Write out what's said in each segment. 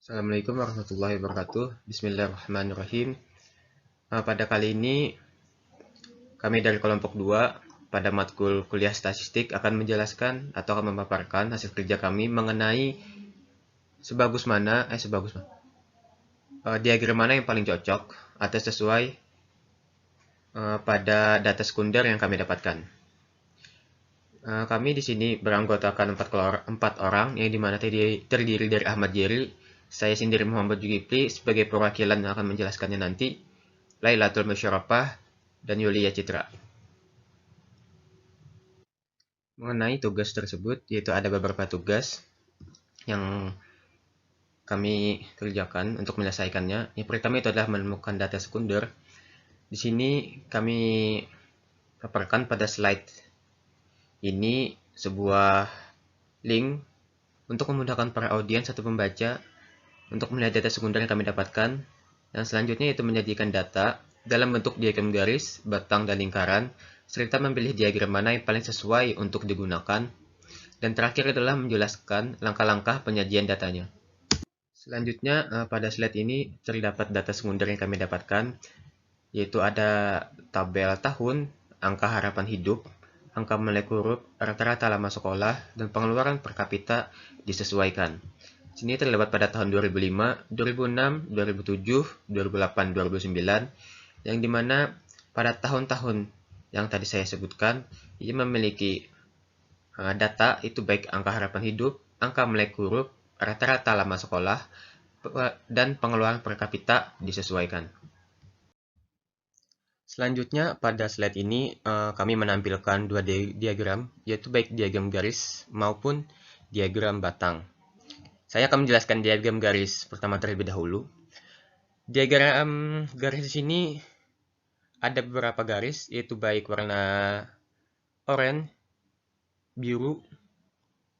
Assalamualaikum warahmatullahi wabarakatuh. Bismillahirrahmanirrahim. Pada kali ini kami dari kelompok 2 pada matkul kuliah statistik akan menjelaskan atau akan memaparkan hasil kerja kami mengenai sebagus mana diagram mana yang paling cocok atau sesuai pada data sekunder yang kami dapatkan. Kami di sini beranggotakan 4 orang yang dimana terdiri dari Ahmad Jeri, saya sendiri Muhammad Jukipli sebagai perwakilan yang akan menjelaskannya nanti, Lailatul Musyarafah, dan Yulia Citra. Mengenai tugas tersebut, yaitu ada beberapa tugas yang kami kerjakan untuk menyelesaikannya. Yang pertama itu adalah menemukan data sekunder. Di sini kami paparkan pada slide ini sebuah link untuk memudahkan para audiens atau pembaca untuk melihat data sekunder yang kami dapatkan. Dan selanjutnya yaitu menyajikan data dalam bentuk diagram garis, batang, dan lingkaran, serta memilih diagram mana yang paling sesuai untuk digunakan. Dan terakhir adalah menjelaskan langkah-langkah penyajian datanya. Selanjutnya pada slide ini terdapat data sekunder yang kami dapatkan, yaitu ada tabel tahun, angka harapan hidup, angka molekul huruf, rata-rata lama sekolah, dan pengeluaran per kapita disesuaikan. Sini terdapat pada tahun 2005, 2006, 2007, 2008, 2009, yang dimana pada tahun-tahun yang tadi saya sebutkan, ia memiliki data itu baik angka harapan hidup, angka molekul huruf, rata-rata lama sekolah, dan pengeluaran per kapita disesuaikan. Selanjutnya pada slide ini kami menampilkan dua diagram, yaitu baik diagram garis maupun diagram batang. Saya akan menjelaskan diagram garis pertama terlebih dahulu. Diagram garis di sini ada beberapa garis, yaitu baik warna oranye, biru,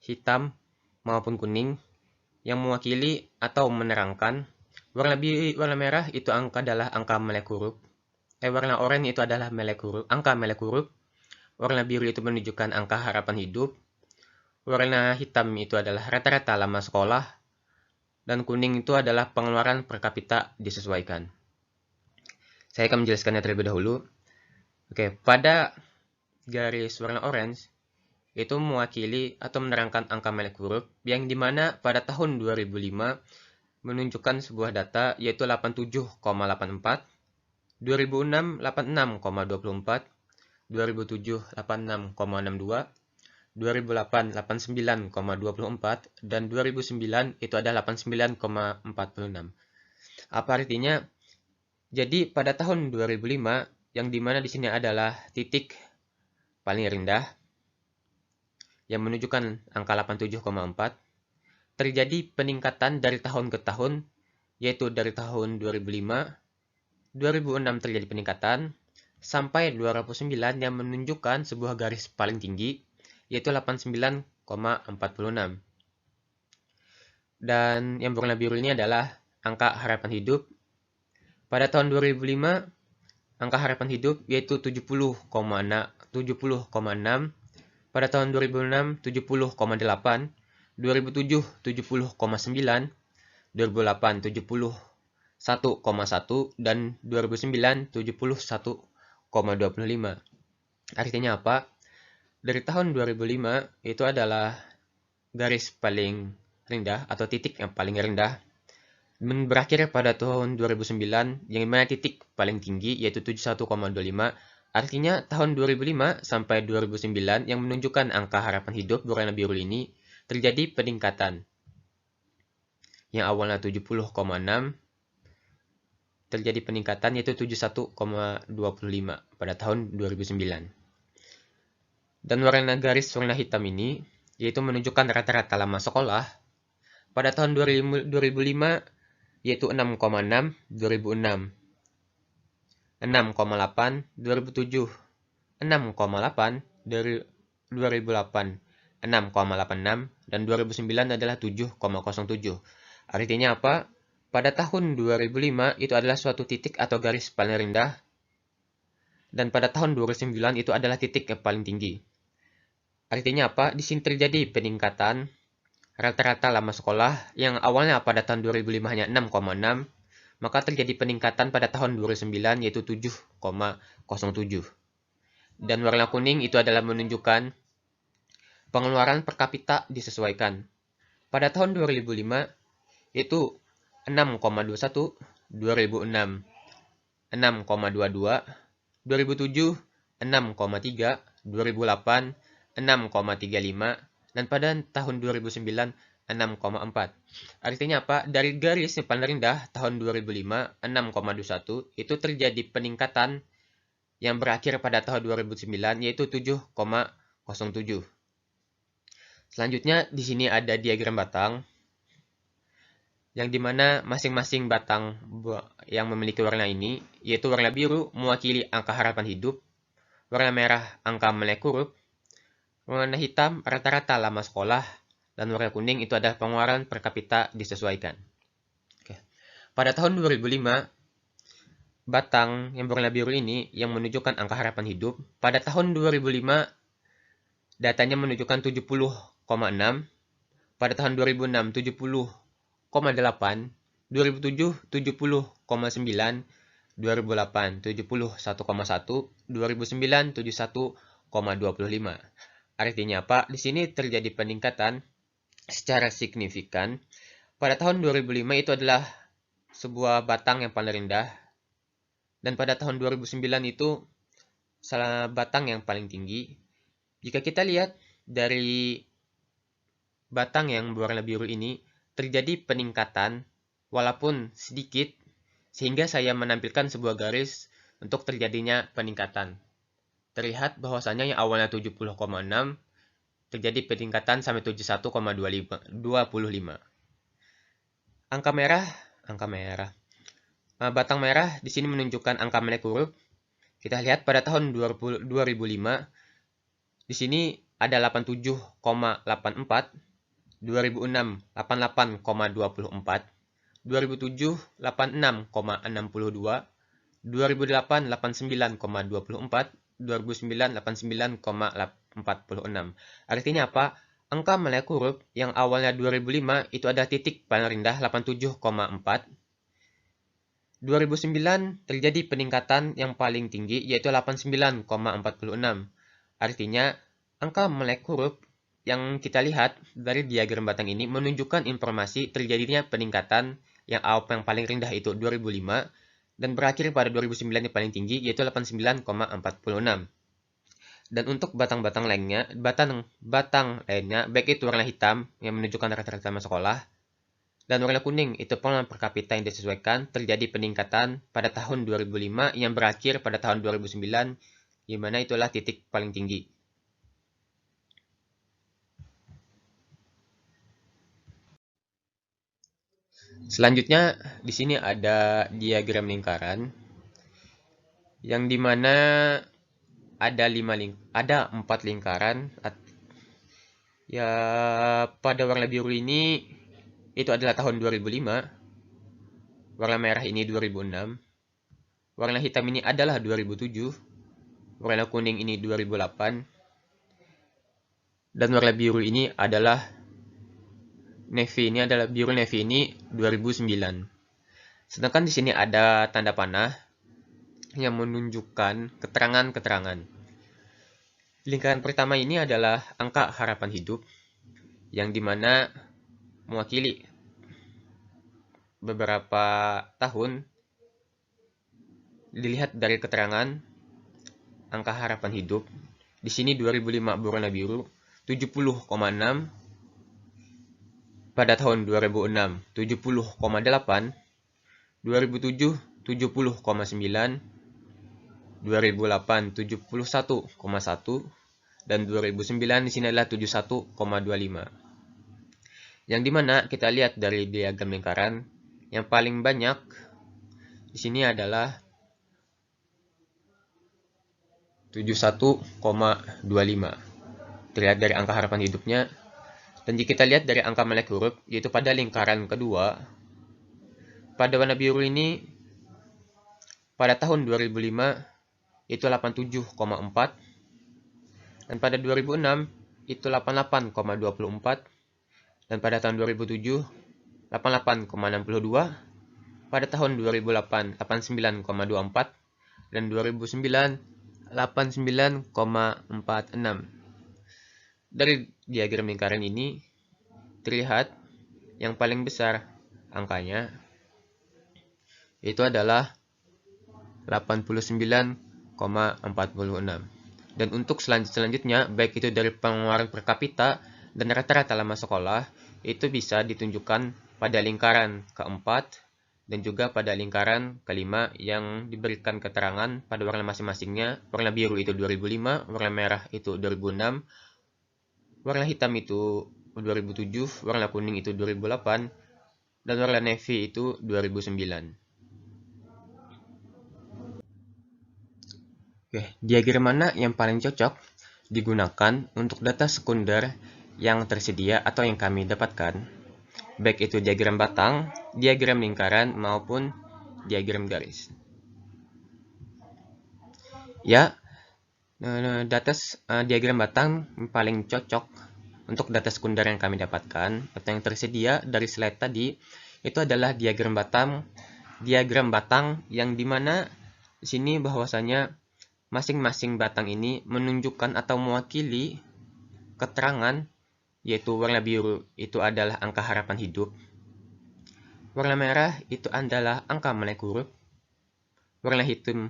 hitam, maupun kuning, yang mewakili atau menerangkan. Warna merah itu adalah angka molekul huruf. Warna oranye itu adalah angka molekul huruf. Warna biru itu menunjukkan angka harapan hidup. Warna hitam itu adalah rata-rata lama sekolah. Dan kuning itu adalah pengeluaran per kapita disesuaikan. Saya akan menjelaskannya terlebih dahulu. Oke, pada garis warna orange itu mewakili atau menerangkan angka molekul huruf yang dimana pada tahun 2005 menunjukkan sebuah data yaitu 87,84, 2006 86,24, 2007 86,62, 2008 89,24, dan 2009 itu ada 89,46. Apa artinya? Jadi pada tahun 2005 yang dimana di sini adalah titik paling rendah yang menunjukkan angka 87,4, terjadi peningkatan dari tahun ke tahun, yaitu dari tahun 2005, 2006 terjadi peningkatan, sampai 2009 yang menunjukkan sebuah garis paling tinggi, yaitu 89,46. Dan yang berwarna biru ini adalah angka harapan hidup. Pada tahun 2005, angka harapan hidup yaitu 70,6. Pada tahun 2006, 70,8. 2007, 70,9. 2008, 71,1. Dan 2009, 71,25. Artinya apa? Dari tahun 2005 itu adalah garis paling rendah atau titik yang paling rendah, berakhir pada tahun 2009 yang mana titik paling tinggi yaitu 71,25. Artinya tahun 2005 sampai 2009 yang menunjukkan angka harapan hidup berwarna biru ini terjadi peningkatan. Yang awalnya 70,6 terjadi peningkatan yaitu 71,25 pada tahun 2009. Dan warna garis warna hitam ini yaitu menunjukkan rata-rata lama sekolah pada tahun 2005 yaitu 6,6, 2006 6,8, 2007 6,8, dari 2008 6,86, dan 2009 adalah 7,07. Artinya apa? Pada tahun 2005 itu adalah suatu titik atau garis paling rendah, dan pada tahun 2009 itu adalah titik yang paling tinggi. Artinya apa? Di sini terjadi peningkatan rata-rata lama sekolah yang awalnya pada tahun 2005 hanya 6,6, maka terjadi peningkatan pada tahun 2009 yaitu 7,07. Dan warna kuning itu adalah menunjukkan pengeluaran per kapita disesuaikan. Pada tahun 2005 itu 6,21, 2006 6,22, 2007 6,3, 2008 6,35, dan pada tahun 2009 6,4. Artinya apa? Dari garis yang paling rendah tahun 2005 6,21 itu terjadi peningkatan yang berakhir pada tahun 2009 yaitu 7,07. Selanjutnya di sini ada diagram batang yang dimana masing-masing batang yang memiliki warna ini yaitu warna biru mewakili angka harapan hidup, warna merah angka melek huruf, warna hitam rata-rata lama sekolah, dan warna kuning itu adalah pengeluaran per kapita disesuaikan. Oke. Pada tahun 2005, batang yang berwarna biru ini yang menunjukkan angka harapan hidup. Pada tahun 2005, datanya menunjukkan 70,6. Pada tahun 2006, 70,8. 2007, 70,9. 2008, 71,1. 2009, 71,25. Artinya apa? Di sini terjadi peningkatan secara signifikan. Pada tahun 2005 itu adalah sebuah batang yang paling rendah. Dan pada tahun 2009 itu salah batang yang paling tinggi. Jika kita lihat dari batang yang berwarna biru ini, terjadi peningkatan walaupun sedikit, sehingga saya menampilkan sebuah garis untuk terjadinya peningkatan. Terlihat bahwasanya yang awalnya 70,6 terjadi peningkatan sampai 71,25. Angka merah. Batang merah di sini menunjukkan angka melek huruf. Kita lihat pada tahun 2005 di sini ada 87,84, 2006 88,24, 2007 86,62, 2008 89,24, 2009 89,46. Artinya apa? Angka melek huruf yang awalnya 2005 itu ada titik paling rendah 87,4. 2009 terjadi peningkatan yang paling tinggi yaitu 89,46. Artinya angka melek huruf yang kita lihat dari diagram batang ini menunjukkan informasi terjadinya peningkatan yang paling rendah itu 2005 dan berakhir pada 2009 yang paling tinggi yaitu 89,46. Dan untuk batang-batang lainnya, batang lainnya baik itu warna hitam yang menunjukkan rata-rata lama sekolah dan warna kuning itu pengeluaran per kapita yang disesuaikan, terjadi peningkatan pada tahun 2005 yang berakhir pada tahun 2009 di mana itulah titik paling tinggi. Selanjutnya di sini ada diagram lingkaran yang dimana ada 4 lingkaran. Ya, pada warna biru ini itu adalah tahun 2005. Warna merah ini 2006. Warna hitam ini adalah 2007. Warna kuning ini 2008. Dan warna biru ini adalah biru navy ini 2009. Sedangkan di sini ada tanda panah yang menunjukkan keterangan-keterangan. Lingkaran pertama ini adalah angka harapan hidup yang dimana mewakili beberapa tahun. Dilihat dari keterangan angka harapan hidup. Di sini 2005 berwarna biru 70,6. Pada tahun 2006 70,8. 2007 70,9. 2008 71,1 dan 2009 di sini adalah 71,25. Yang dimana kita lihat dari diagram lingkaran yang paling banyak di sini adalah 71,25. Terlihat dari angka harapan hidupnya. Dan jika kita lihat dari angka melek huruf yaitu pada lingkaran kedua, pada warna biru ini pada tahun 2005 itu 87,4 dan pada 2006 itu 88,24 Dan pada tahun 2007, 88,62. Pada tahun 2008, 89,24. Dan 2009, 89,46. Dari diagram lingkaran ini terlihat yang paling besar angkanya itu adalah 89,46. Dan untuk selanjutnya, baik itu dari pengeluaran per kapita dan rata-rata lama sekolah, itu bisa ditunjukkan pada lingkaran keempat dan juga pada lingkaran kelima yang diberikan keterangan pada warna masing-masingnya. Warna biru itu 2005, warna merah itu 2006, warna hitam itu 2007, warna kuning itu 2008, dan warna navy itu 2009. Oke, diagram mana yang paling cocok digunakan untuk data sekunder yang tersedia atau yang kami dapatkan? Baik itu diagram batang, diagram lingkaran, maupun diagram garis. Ya, diagram batang paling cocok untuk data sekunder yang kami dapatkan atau yang tersedia dari slide tadi itu adalah diagram batang yang dimana di sini bahwasanya masing-masing batang ini menunjukkan atau mewakili keterangan, yaitu warna biru itu adalah angka harapan hidup, warna merah itu adalah angka molekul, warna hitam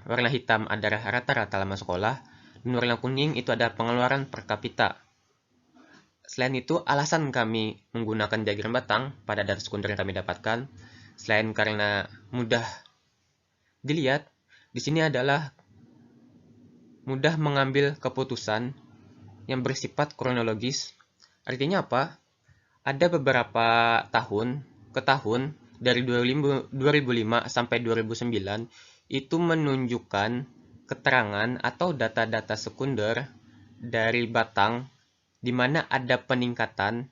adalah rata-rata lama sekolah, dan warna kuning itu adalah pengeluaran per kapita. Selain itu, alasan kami menggunakan diagram batang pada data sekunder yang kami dapatkan, selain karena mudah dilihat, di sini adalah mudah mengambil keputusan yang bersifat kronologis. Artinya apa? Ada beberapa tahun ke tahun dari 2005 sampai 2009 itu menunjukkan keterangan atau data-data sekunder dari batang di mana ada peningkatan.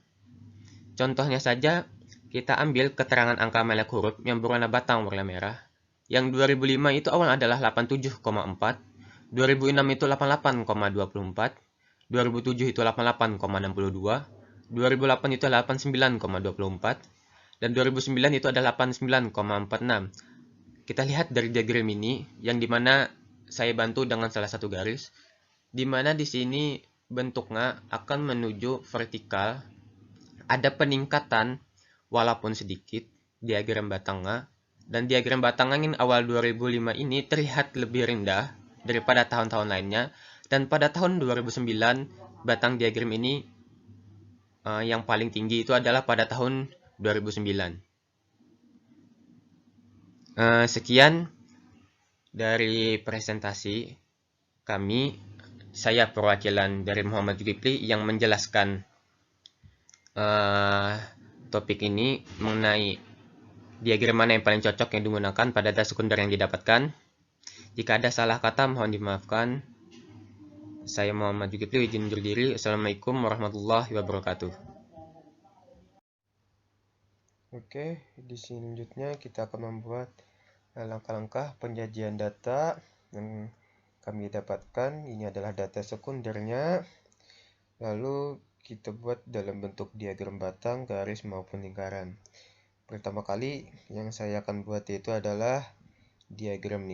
Contohnya saja, kita ambil keterangan angka melek huruf yang berwarna batang warna merah. Yang 2005 itu awal adalah 87,4, 2006 itu 88,24, 2007 itu 88,62, 2008 itu 89,24, dan 2009 itu adalah 89,46. Kita lihat dari diagram ini, yang dimana saya bantu dengan salah satu garis, dimana di sini bentuknya akan menuju vertikal, ada peningkatan walaupun sedikit diagram batangnya, dan diagram batangnya yang awal 2005 ini terlihat lebih rendah daripada tahun-tahun lainnya, dan pada tahun 2009 batang diagram ini yang paling tinggi itu adalah pada tahun 2009. Sekian dari presentasi kami. Saya perwakilan dari Muhammad Zulkifli yang menjelaskan topik ini mengenai diagram mana yang paling cocok yang digunakan pada data sekunder yang didapatkan. Jika ada salah kata mohon dimaafkan. Saya Muhammad Zulkifli izin undur diri. Assalamualaikum warahmatullahi wabarakatuh. Oke, di selanjutnya kita akan membuat langkah-langkah penyajian data yang kami dapatkan. Ini adalah data sekundernya. Lalu kita buat dalam bentuk diagram batang, garis maupun lingkaran. Pertama kali yang saya akan buat itu adalah diagram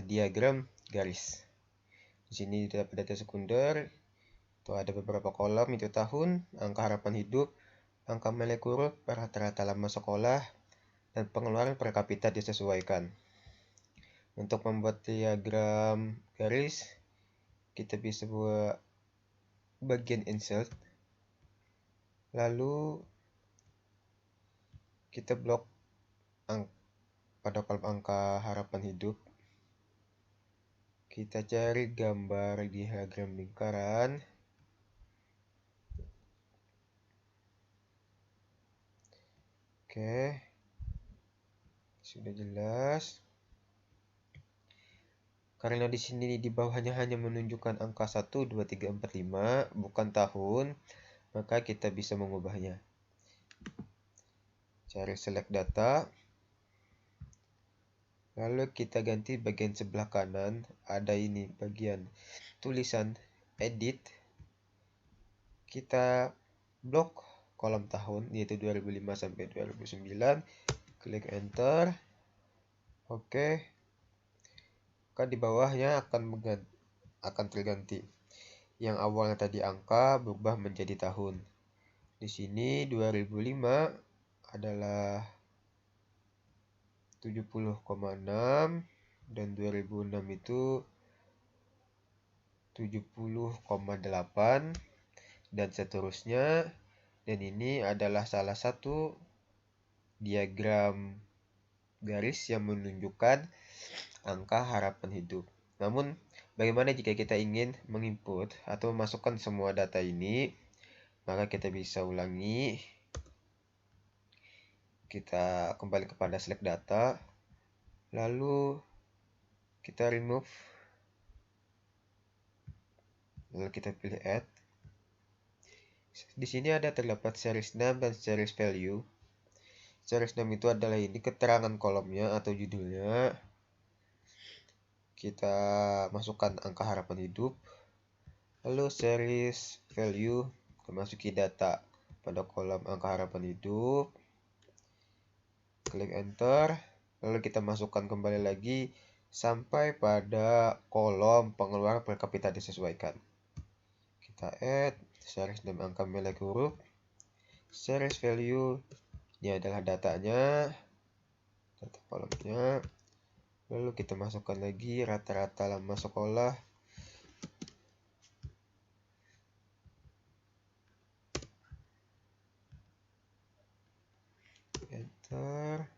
diagram garis. Di sini data sekunder itu ada beberapa kolom, itu tahun, angka harapan hidup, angka melek huruf, rata-rata lama sekolah, dan pengeluaran per kapita disesuaikan. Untuk membuat diagram garis, kita bisa buat bagian insert, lalu kita blok pada kolom angka harapan hidup. Kita cari gambar diagram lingkaran. Oke, sudah jelas. Karena di sini di bawahnya hanya menunjukkan angka 1, 2, 3, 4, 5, bukan tahun, maka kita bisa mengubahnya. Cari select data. Lalu kita ganti bagian sebelah kanan, ada ini bagian tulisan edit. Kita blok kolom tahun, yaitu 2005 sampai 2009. Klik enter. Oke. Maka di bawahnya akan terganti. Yang awalnya tadi angka berubah menjadi tahun. Di sini 2005 adalah 70,6 dan 2006 itu 70,8 dan seterusnya. Dan ini adalah salah satu diagram garis yang menunjukkan angka harapan hidup. Namun, bagaimana jika kita ingin menginput atau memasukkan semua data ini? Maka kita bisa ulangi. Kita kembali kepada select data. Lalu kita remove. Lalu kita pilih add. Di sini terdapat series name dan series value. Series name itu adalah ini keterangan kolomnya atau judulnya. Kita masukkan angka harapan hidup. Lalu series value, kita masuki data pada kolom angka harapan hidup. Klik enter. Lalu kita masukkan kembali lagi sampai pada kolom pengeluaran per kapita disesuaikan. Kita add series name angka melek huruf, series value, ini adalah datanya, data kolomnya. Lalu kita masukkan lagi rata-rata lama sekolah. Enter.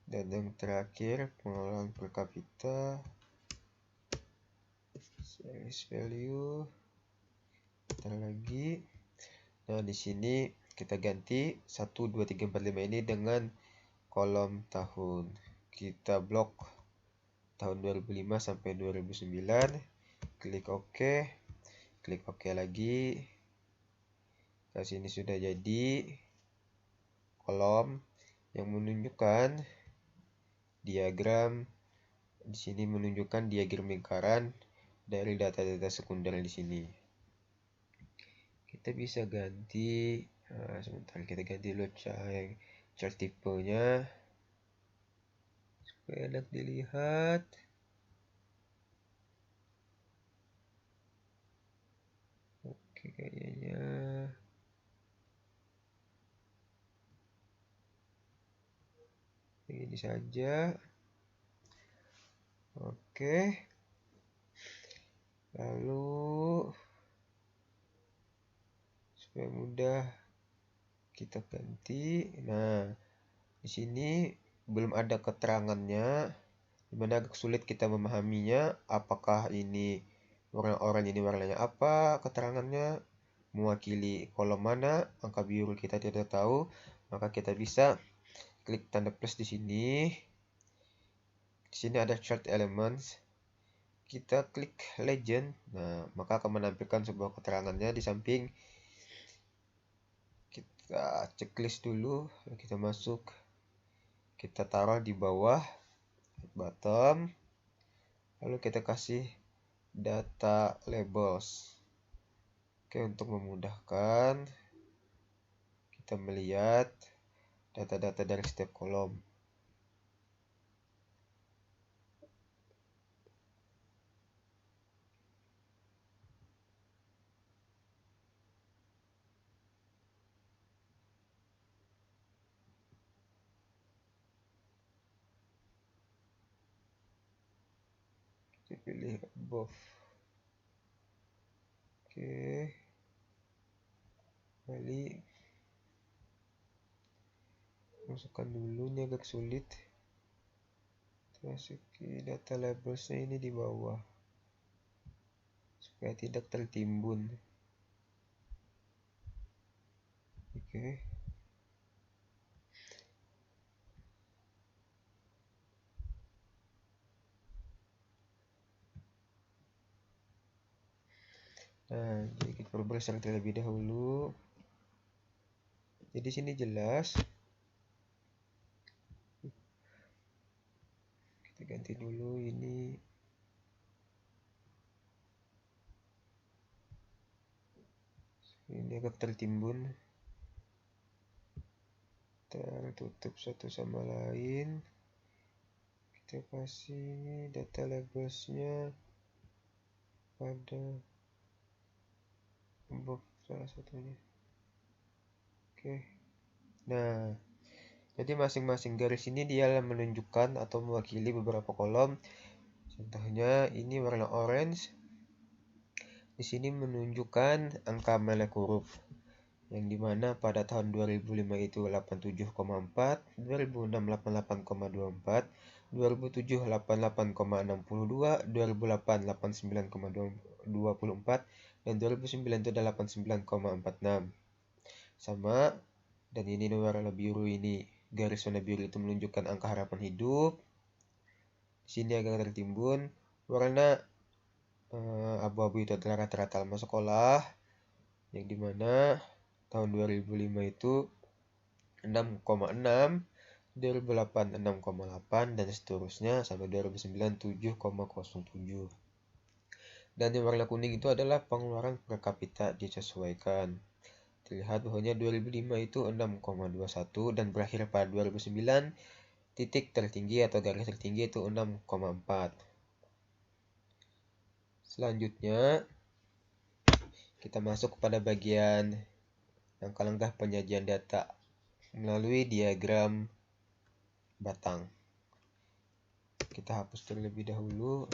Dan yang terakhir pengeluaran per kapita, series value. Enter lagi. Nah, di sini kita ganti 1, 2, 3, 4, 5 ini dengan kolom tahun. Kita blok tahun 2005 sampai 2009. Klik OK. Klik OK lagi. Di sini sudah jadi kolom yang menunjukkan diagram. Di sini menunjukkan diagram lingkaran dari data-data sekunder di sini. Kita bisa ganti, sebentar kita ganti dulu chart tipenya supaya enak dilihat. Oke, kayaknya ini saja. Oke. Lalu supaya mudah kita ganti. Nah, di sini belum ada keterangannya, dimana agak sulit kita memahaminya. Apakah ini warna oranye, ini warnanya apa? Keterangannya mewakili kolom mana? Angka biru kita tidak tahu, maka kita bisa klik tanda plus di sini. Di sini ada chart elements. Kita klik legend. Nah, maka akan menampilkan sebuah keterangannya di samping. Kita checklist dulu, lalu kita masuk. Kita taruh di bawah bottom. Lalu kita kasih data labels. Oke, untuk memudahkan kita melihat data-data dari setiap kolom. Kita pilih above. Oke. Kembali. Masukkan dulu, ini agak sulit. Kita masuki data labelsnya ini di bawah supaya tidak tertimbun. Oke. Nah, jadi kita progres yang terlebih dahulu. Jadi sini jelas. Kita ganti dulu ini. Ini agak tertimbun, tertutup satu sama lain. Kita kasih ini data labelsnya pada box salah satunya. Oke. Nah, jadi masing-masing garis ini dia menunjukkan atau mewakili beberapa kolom. Contohnya ini warna orange. Di sini menunjukkan angka melek huruf, yang dimana pada tahun 2005 itu 87,4, 2006 88,24, 2007 88,62, 2008 89,24, dan 2009 itu 89,46. Sama, dan ini warna biru, ini garis warna biru itu menunjukkan angka harapan hidup. Di sini agak tertimbun. Warna abu-abu itu adalah rata-rata lama sekolah, yang dimana tahun 2005 itu 6,6, 2008 6,8, dan seterusnya sampai 2009 7,07. Dan yang warna kuning itu adalah pengeluaran per kapita disesuaikan. Terlihat bahwanya 2005 itu 6,21 dan berakhir pada 2009 titik tertinggi atau garis tertinggi itu 6,4. Selanjutnya kita masuk kepada bagian langkah-langkah penyajian data melalui diagram batang. Kita hapus terlebih dahulu.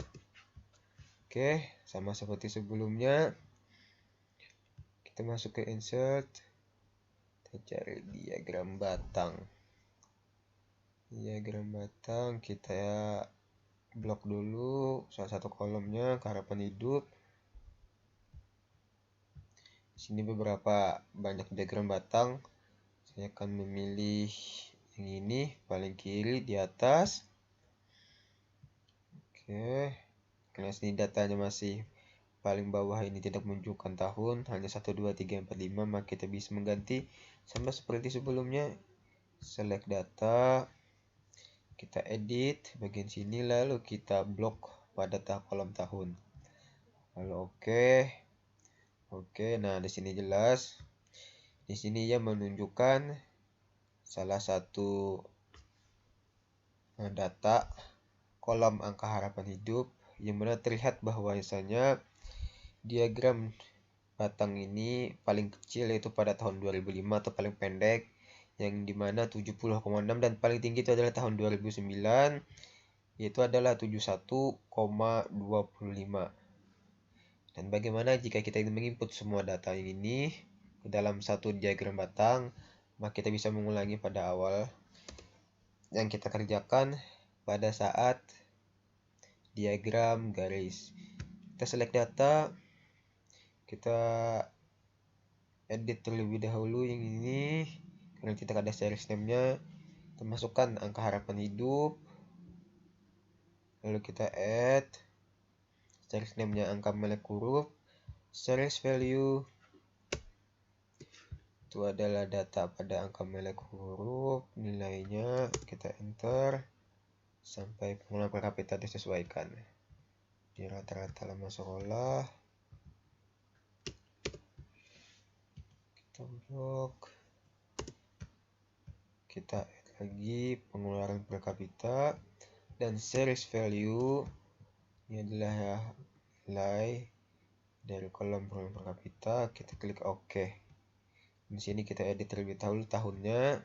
Oke, sama seperti sebelumnya. Kita masuk ke insert. Kita cari diagram batang. Diagram batang kita blok dulu salah satu kolomnya, harapan hidup. Di sini beberapa banyak diagram batang. Saya akan memilih yang ini paling kiri di atas. Oke, karena sini datanya masih paling bawah, ini tidak menunjukkan tahun, hanya 1, 2, 3, 4, 5, maka kita bisa mengganti sama seperti sebelumnya. Select data, kita edit bagian sini, lalu kita blok pada kolom tahun. Lalu oke, nah di sini jelas. Di sini ia menunjukkan salah satu data kolom angka harapan hidup, yang mana terlihat bahwa misalnya diagram batang ini paling kecil yaitu pada tahun 2005 atau paling pendek, yang dimana 70,6, dan paling tinggi itu adalah tahun 2009 yaitu adalah 71,25. Dan bagaimana jika kita ingin menginput semua data ini ke dalam satu diagram batang, maka kita bisa mengulangi pada awal yang kita kerjakan pada saat diagram garis. Kita select data, kita edit terlebih dahulu yang ini karena kita ada series name-nya. Kita masukkan angka harapan hidup, lalu kita add series name-nya angka melek huruf, series value itu adalah data pada angka melek huruf, nilainya kita enter sampai pengeluaran per kapita disesuaikan di rata-rata lama sekolah. Kita blok, kita add lagi pengeluaran per kapita, dan series value ini adalah nilai dari kolom pengeluaran per kapita. Kita klik OK. Di sini kita edit terlebih dahulu tahunnya,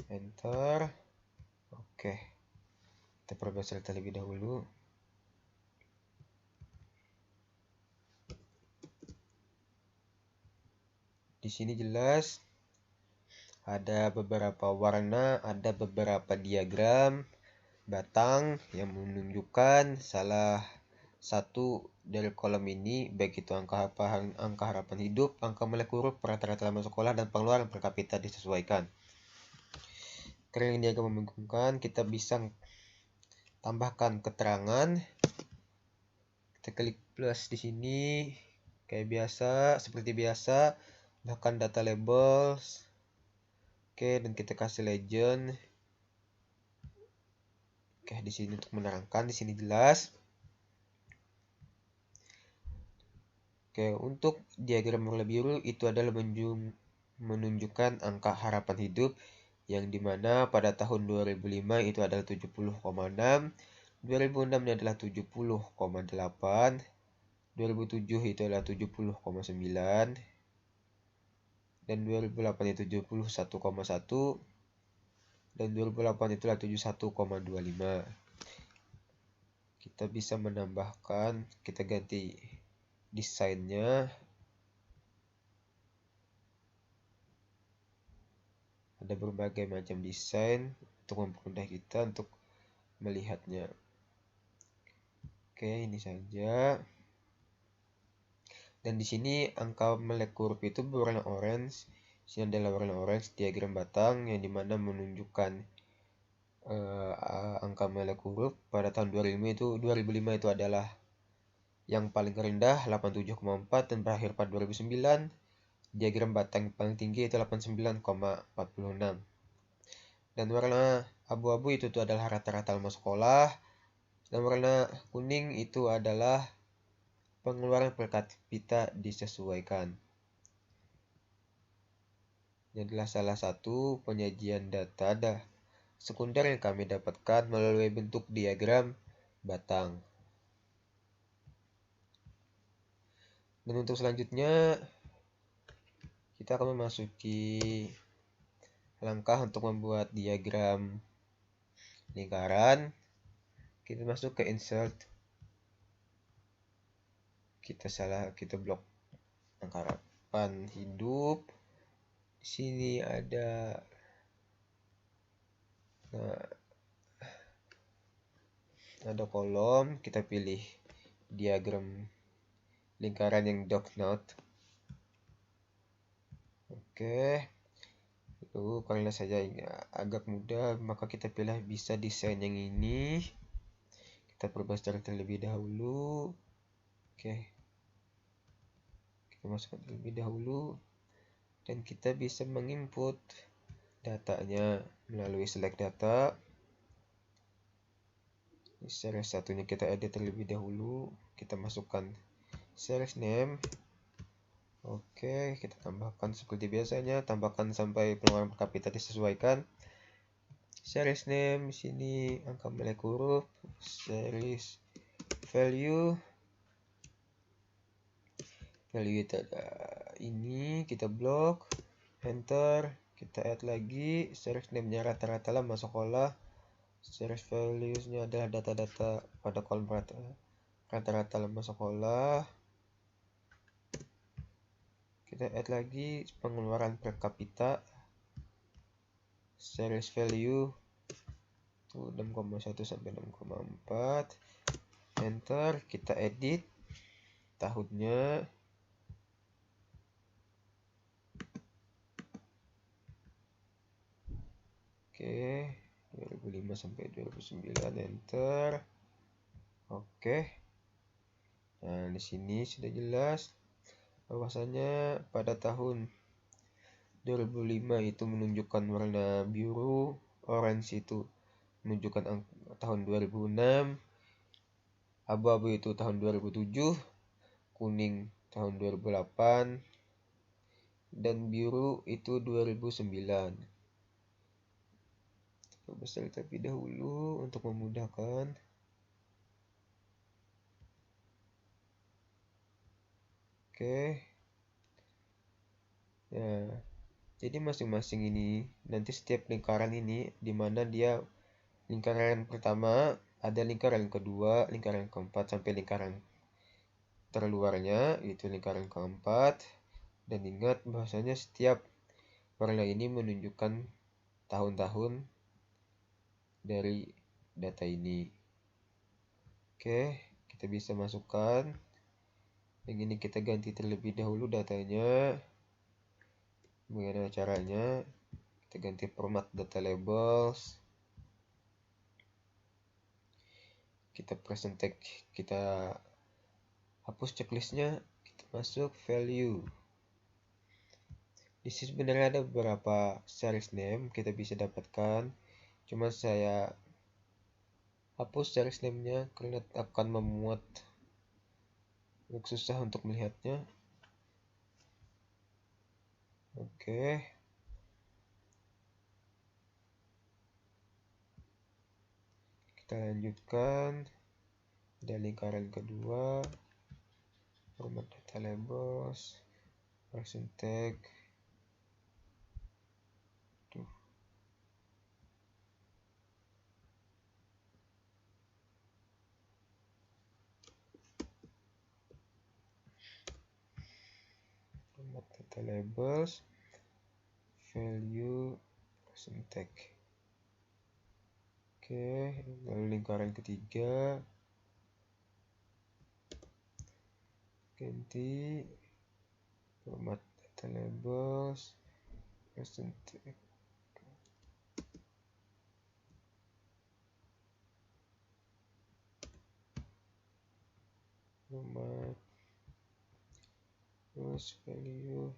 enter. Oke, kita perbesar terlebih dahulu. Di sini jelas ada beberapa warna, ada beberapa diagram batang yang menunjukkan salah satu dari kolom ini, baik itu angka harapan hidup, angka melek huruf, rata-rata lama sekolah, dan pengeluaran per kapita disesuaikan. Karena ini agak membingungkan, kita bisa tambahkan keterangan. Kita klik plus di sini kayak biasa, seperti biasa, bahkan data labels. Oke, dan kita kasih legend. Oke, di sini untuk menerangkan, di sini jelas. Oke, untuk diagram warna biru itu adalah menunjukkan angka harapan hidup yang dimana pada tahun 2005 itu adalah 70,6, 2006 ini adalah 70,8, 2007 itu adalah 70,9, dan 2008 itu 71,1, dan 2008 itulah 71,25. Kita bisa menambahkan, kita ganti desainnya. Ada berbagai macam desain untuk mempermudah kita untuk melihatnya. Oke, ini saja. Dan di sini angka molekul itu berwarna orange. Sini adalah warna orange diagram batang yang dimana menunjukkan angka molekul pada tahun 2005 itu adalah yang paling rendah 87,4 dan berakhir pada 2009. Diagram batang paling tinggi itu 89,46. Dan warna abu-abu itu adalah rata-rata lama sekolah. Dan warna kuning itu adalah pengeluaran per kapita disesuaikan. Ini adalah salah satu penyajian data sekunder yang kami dapatkan melalui bentuk diagram batang. Dan untuk selanjutnya kita akan memasuki langkah untuk membuat diagram lingkaran. Kita masuk ke insert. Kita blok harapan hidup. Di sini ada kolom, kita pilih diagram lingkaran yang dot not. Oke. Lalu karena saja ini agak mudah, maka kita pilih bisa desain yang ini. Kita perluas terlebih dahulu. Oke. Kita masukkan terlebih dahulu. Dan kita bisa menginput datanya melalui select data. Series satunya kita edit terlebih dahulu. Kita masukkan series name. Oke, kita tambahkan seperti biasanya, tambahkan sampai pengeluaran per kapita disesuaikan. Series name sini angka molekul huruf, series value itu ada ini, kita blok, enter, kita add lagi, series name-nya rata-rata lama sekolah, series values-nya adalah data-data pada kolom rata-rata lama sekolah. Kita add lagi pengeluaran per kapita, series value itu 6,1 sampai 6,4, enter, kita edit tahunnya. Oke, 2005 sampai 2009, enter. Oke. Nah, di sini sudah jelas bahwasanya pada tahun 2005 itu menunjukkan warna biru, orange itu menunjukkan tahun 2006, abu-abu itu tahun 2007, kuning tahun 2008, dan biru itu 2009. Besar terlebih dahulu untuk memudahkan. Oke. Nah, jadi masing-masing ini nanti setiap lingkaran ini dimana dia lingkaran pertama, ada lingkaran kedua, lingkaran keempat sampai lingkaran terluarnya itu lingkaran keempat. Dan ingat bahwasanya setiap warna ini menunjukkan tahun-tahun dari data ini. Oke, kita bisa masukkan. Yang ini kita ganti terlebih dahulu datanya. Bagaimana caranya? Kita ganti format data labels. Kita present tag, kita hapus checklistnya, kita masuk value. Di sini sebenarnya ada beberapa series name kita bisa dapatkan. Cuma saya hapus series name-nya karena akan memuat agak susah untuk melihatnya. Oke. Kita lanjutkan. Ada lingkaran kedua. Format data labels. Person tag. Format data labels. Value. Person tag. Oke, lalu lingkaran ketiga. Ganti format data labels. Person tag. Format terus value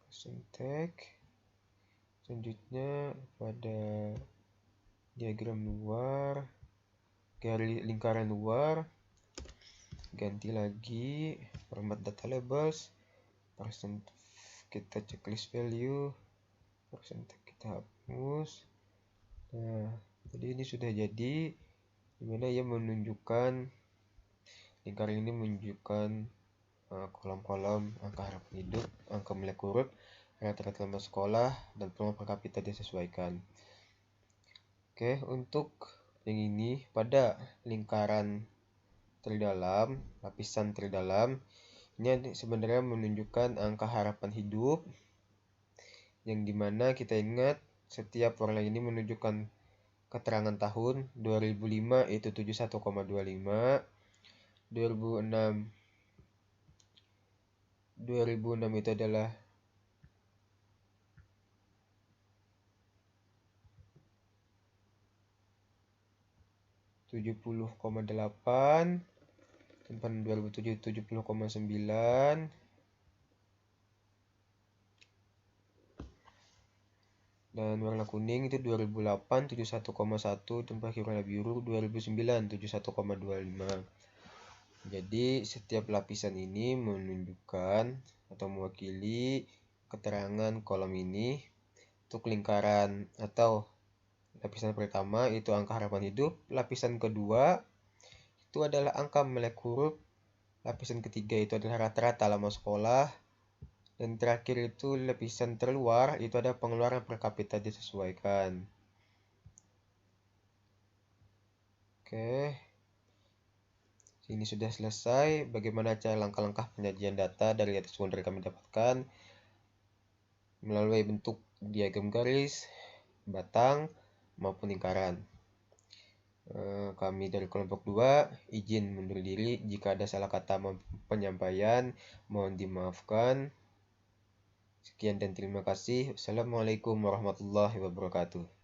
person tag. Selanjutnya pada diagram luar, lingkaran luar, ganti lagi format data labels, person kita checklist value, person tag kita hapus. Nah, jadi ini sudah jadi, dimana ia menunjukkan, lingkaran ini menunjukkan kolom-kolom angka harapan hidup, angka molekul huruf, rata-rata lama sekolah, dan peluang per kapita disesuaikan. Oke, untuk yang ini pada lingkaran terdalam, lapisan terdalam, ini sebenarnya menunjukkan angka harapan hidup, yang dimana kita ingat setiap warna ini menunjukkan keterangan tahun. 2005 itu 71,25, 2006 itu adalah 70,8, dan pada 2007 70,9, dan warna kuning itu 2008 71,1, dan terakhir warna biru 2009 71,25. Jadi setiap lapisan ini menunjukkan atau mewakili keterangan kolom ini. Untuk lingkaran atau lapisan pertama itu angka harapan hidup, lapisan kedua itu adalah angka molekul huruf, lapisan ketiga itu adalah rata-rata lama sekolah, dan terakhir itu lapisan terluar itu ada pengeluaran per kapita disesuaikan. Oke, ini sudah selesai. Bagaimana cara langkah-langkah penyajian data dari atas sumber yang kami dapatkan melalui bentuk diagram garis, batang, maupun lingkaran. Kami dari kelompok 2 izin mundur diri jika ada salah kata penyampaian, mohon dimaafkan. Sekian dan terima kasih. Wassalamualaikum warahmatullahi wabarakatuh.